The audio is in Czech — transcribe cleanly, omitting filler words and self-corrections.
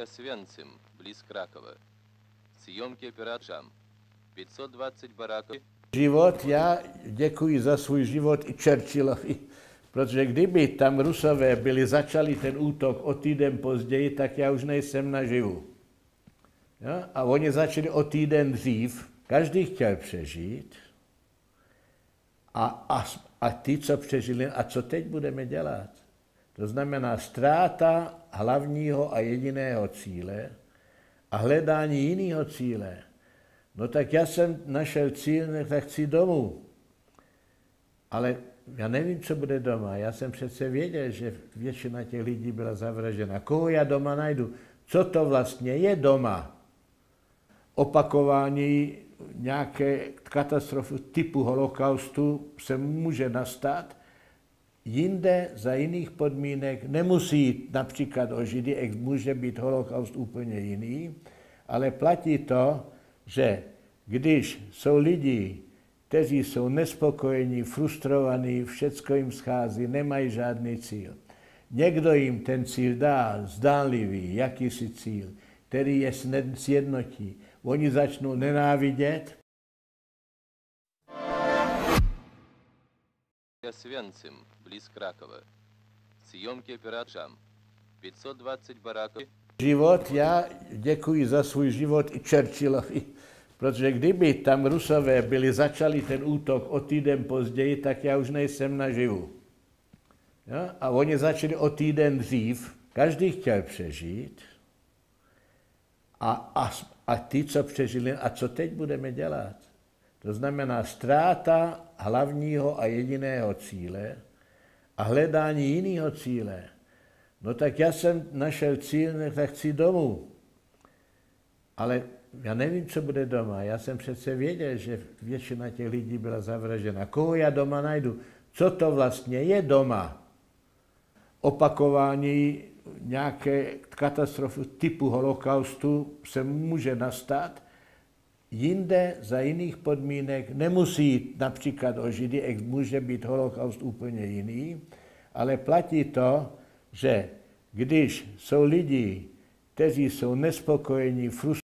Освенцим, близ Кракова. Съемки оператора. 520 baráků. Život, já děkuji za svůj život i Churchillovi, protože kdyby tam Rusové začali ten útok o týden později, tak já už nejsem naživu. Jo? A oni začali o týden dřív, každý chtěl přežít a ty, co přežili, a co teď budeme dělat? To znamená ztráta hlavního a jediného cíle a hledání jiného cíle. No tak já jsem našel cíl, tak chci domů. Ale já nevím, co bude doma. Já jsem přece věděl, že většina těch lidí byla zavražděna. Koho já doma najdu? Co to vlastně je doma? Opakování nějaké katastrofy typu holokaustu se může nastat. Jinde za jiných podmínek nemusí jít například o Židy, může být holokaust úplně jiný, ale platí to, že když jsou lidi, kteří jsou nespokojení, frustrovaní, všecko jim schází, nemají žádný cíl. Někdo jim ten cíl dá, zdánlivý, jakýsi cíl, který je sjednotí. Oni začnou nenávidět. Освенцим, близ Кракова. Съемки оператора. 520 baráků. Život, já děkuji za svůj život i Churchillovi, protože kdyby tam Rusové začali ten útok o týden později, tak já už nejsem naživu. Jo? A oni začali o týden dřív, každý chtěl přežít a ty, co přežili, a co teď budeme dělat? To znamená ztráta hlavního a jediného cíle a hledání jiného cíle. No tak já jsem našel cíl, tak chci domů. Ale já nevím, co bude doma. Já jsem přece věděl, že většina těch lidí byla zavražděna. Koho já doma najdu? Co to vlastně je doma? Opakování nějaké katastrofy typu holokaustu se může nastat. Jinde za jiných podmínek nemusí jít například o Židy, může být holokaust úplně jiný, ale platí to, že když jsou lidi, kteří jsou nespokojení, frustrovaní,